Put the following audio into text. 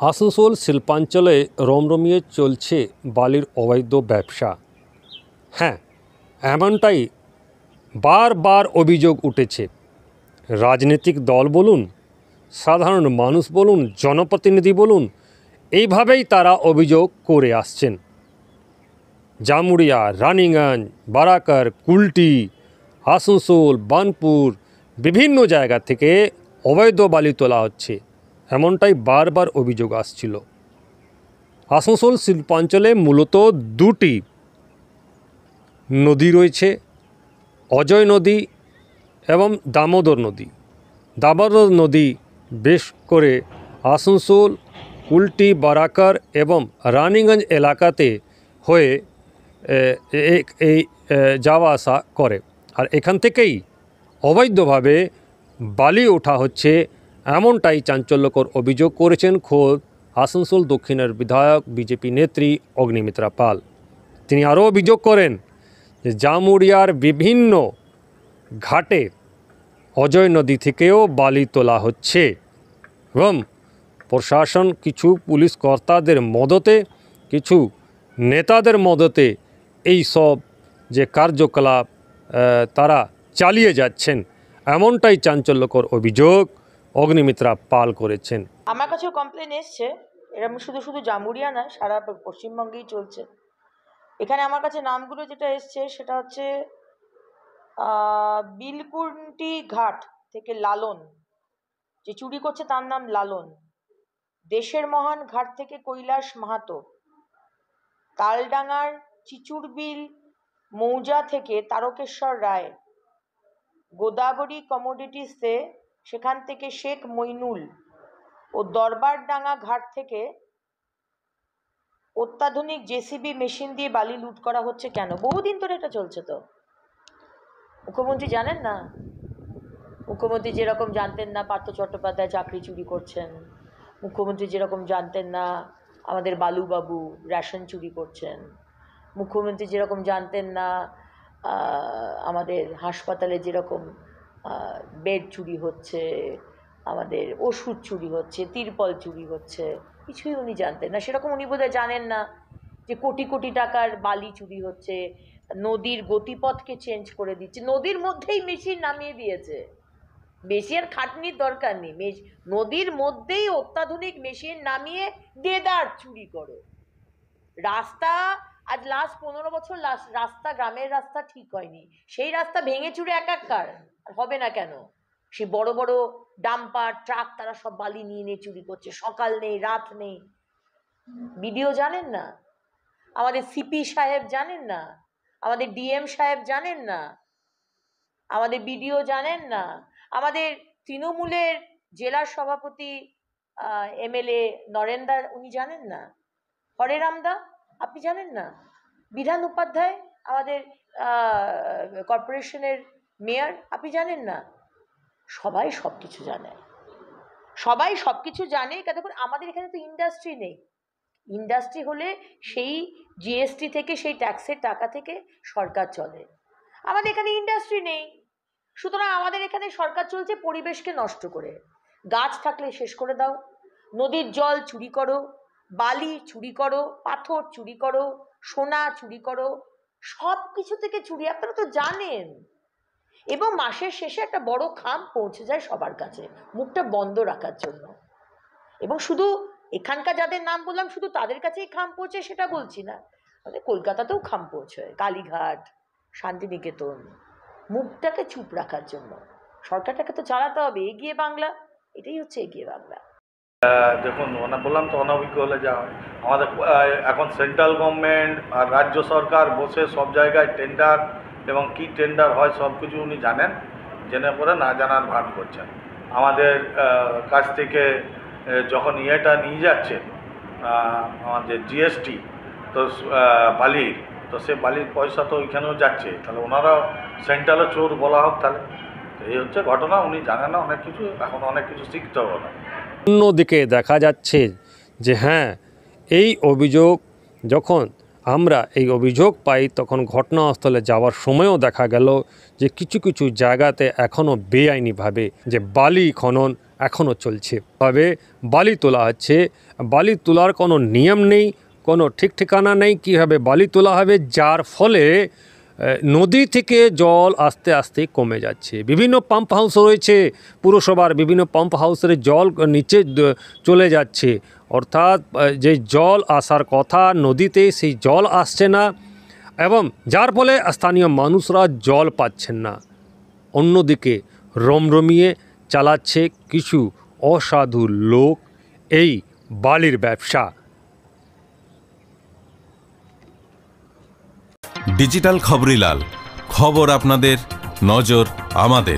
আসানসোল শিল্পাঞ্চলে রমরমিয়ে চলছে বালির অবৈধ ব্যবসা। হ্যাঁ, এমনটাই বারবার অভিযোগ উঠেছে। রাজনৈতিক দল বলুন, সাধারণ মানুষ বলুন, জনপ্রতিনিধি বলুন, এইভাবেই তারা অভিযোগ করে আসছেন। জামুড়িয়া, রানিগঞ্জ, বারাকার, কুলটি, আসানসোল, বার্নপুর বিভিন্ন জায়গা থেকে অবৈধ বালি তোলা হচ্ছে, এমনটাই বারবার অভিযোগ আসছিল। আসানসোল শিল্পাঞ্চলে মূলত দুটি নদী রয়েছে, অজয় নদী এবং দামোদর নদী। দামোদর নদী বেশ করে আসানসোল, কুলটি, বারাকার এবং রানিগঞ্জ এলাকাতে হয়ে এই যাওয়া আসা করে। আর এখান থেকেই অবৈধভাবে বালি ওঠা হচ্ছে, এমনটাই চাঞ্চল্যকর অভিযোগ করেছেন খোদ আসানসোল দক্ষিণের বিধায়ক বিজেপি নেত্রী অগ্নিমিত্রা পাল। তিনি আরও অভিযোগ করেন যে জামুড়িয়ার বিভিন্ন ঘাটে অজয় নদী থেকেও বালি তোলা হচ্ছে এবং প্রশাসন কিছু পুলিশ কর্তাদের মদতে, কিছু নেতাদের মদতে এই সব যে কার্যকলাপ তারা চালিয়ে যাচ্ছেন, এমনটাই চাঞ্চল্যকর অভিযোগ অগ্নিমিত্রা পাল করেছেন। আমার কাছেও কমপ্লেন এসছে, এরকম শুধু শুধু জামুড়িয়া না, সারা পশ্চিমবঙ্গেই চলছে। এখানে আমার কাছে নামগুলো যেটা এসছে সেটা হচ্ছে বিলকুন্টি ঘাট থেকে লালন, যে চুরি করছে তার নাম লালন। দেশের মহান ঘাট থেকে কৈলাস মাহাতো। তালডাঙ্গার চিচুরবিল মৌজা থেকে তারকেশ্বর রায়। গোদাবরী কমোডিটিসে সেখান থেকে শেখ মইনুল ও দরবারডাঙ্গা ঘাট থেকে অত্যাধুনিক জেসিবি মেশিন দিয়ে বালি লুট করা হচ্ছে। কেন? বহুদিন ধরে এটা চলছে। তো মুখ্যমন্ত্রী জানেন না? মুখ্যমন্ত্রী যেরকম জানতেন না পার্থ চট্টোপাধ্যায় চাকরি চুরি করছেন, মুখ্যমন্ত্রী যেরকম জানতেন না আমাদের বালুবাবু রেশন চুরি করছেন, মুখ্যমন্ত্রী যেরকম জানতেন না আমাদের হাসপাতালে যেরকম বেড চুরি হচ্ছে, আমাদের ওষুধ চুরি হচ্ছে, তিরপল চুরি হচ্ছে, কিছুই উনি জানতেন না। সেরকম উনি বোধহয় জানেন না যে কোটি কোটি টাকার বালি চুরি হচ্ছে, নদীর গতিপথকে চেঞ্জ করে দিচ্ছে, নদীর মধ্যেই মেশিন নামিয়ে দিয়েছে। বেশি আর খাটনির দরকার নেই, নদীর মধ্যেই অত্যাধুনিক মেশিন নামিয়ে দেদার চুরি করো। রাস্তা আজ লাস্ট 15 বছর রাস্তা, গ্রামের রাস্তা ঠিক হয়নি, সেই রাস্তা ভেঙে চুরে একাকার। হবে না কেন? সে বড় বড় ডাম্পার ট্রাক তারা সব বালি নিয়ে নিয়ে চুরি করছে, সকাল নেই রাত নেই। বিডিও জানেন না, আমাদের সিপি সাহেব জানেন না, আমাদের ডিএম সাহেব জানেন না, আমাদের বিডিও জানেন না, আমাদের তৃণমূলের জেলার সভাপতি এমএলএ নরেন্দ্র উনি জানেন না, হরে রামদা আপনি জানেন না, বিধান উপাধ্যায় আমাদের কর্পোরেশনের মেয়র আপনি জানেন না। সবাই সব কিছু জানে, সবাই সব কিছু জানে। দেখুন আমাদের এখানে তো ইন্ডাস্ট্রি নেই। ইন্ডাস্ট্রি হলে সেই জিএসটি থেকে, সেই ট্যাক্সের টাকা থেকে সরকার চলে। আমাদের এখানে ইন্ডাস্ট্রি নেই, সুতরাং আমাদের এখানে সরকার চলছে পরিবেশকে নষ্ট করে। গাছ থাকলে শেষ করে দাও, নদীর জল চুরি করো, বালি চুরি করো, পাথর চুরি করো, সোনা চুরি করো, সব কিছু থেকে চুরি। আপনারা তো জানেন। এবং মাসের শেষে একটা বড় খাম পৌঁছে যায় সবার কাছে, মুখটা বন্ধ রাখার জন্য। এবং শুধু এখানকার যাদের নাম বললাম শুধু তাদের কাছেই খাম পৌঁছে সেটা বলছি না, আমাদের কলকাতাতেও খাম পৌঁছয়, কালীঘাট, শান্তিনিকেতন। মুখটাকে চুপ রাখার জন্য সরকারটাকে তো চালাতে হবে। এগিয়ে বাংলা, এটাই হচ্ছে এগিয়ে বাংলা। দেখুন, বললাম তো অনভিজ্ঞ হলে যা হয়। আমাদের এখন সেন্ট্রাল গভর্নমেন্ট আর রাজ্য সরকার বসে সব জায়গায় টেন্ডার এবং কি টেন্ডার হয় সব কিছু উনি জানেন, জেনে পরে না জানার ভান করছেন। আমাদের কাছ থেকে যখন ইয়েটা নিয়ে যাচ্ছে আমাদের জিএসটি, তো বালির, তো সে বালির পয়সা তো ওইখানেও যাচ্ছে, তাহলে ওনারাও সেন্ট্রালও চোর বলা হোক তাহলে। তো এই হচ্ছে ঘটনা। উনি জানেন না অনেক কিছু, এখন অনেক কিছু শিখতে হবে না। অন্যদিকে দেখা যাচ্ছে যে হ্যাঁ, এই অভিযোগ যখন আমরা এই অভিযোগ পাই তখন ঘটনাস্থলে যাওয়ার সময়ও দেখা গেল যে কিছু কিছু জায়গাতে এখনও বেআইনিভাবে যে বালি খনন এখনও চলছে। তবে বালি তোলা হচ্ছে, বালি তোলার কোনো নিয়ম নেই, কোনো ঠিক ঠিকানা নেই কীভাবে বালি তোলা হবে, যার ফলে নদী থেকে জল আস্তে আস্তে কমে যাচ্ছে। বিভিন্ন পাম্প হাউস রয়েছে, পুরসভার বিভিন্ন পাম্প হাউসের জল নিচে চলে যাচ্ছে, অর্থাৎ যে জল আসার কথা নদীতে সেই জল আসছে না, এবং যার ফলে স্থানীয় মানুষরা জল পাচ্ছেন না। অন্যদিকে রমরমিয়ে চালাচ্ছে কিছু অসাধু লোক এই বালির ব্যবসা। ডিজিটাল খবরিলাল, খবর আপনাদের, নজর আমাদের।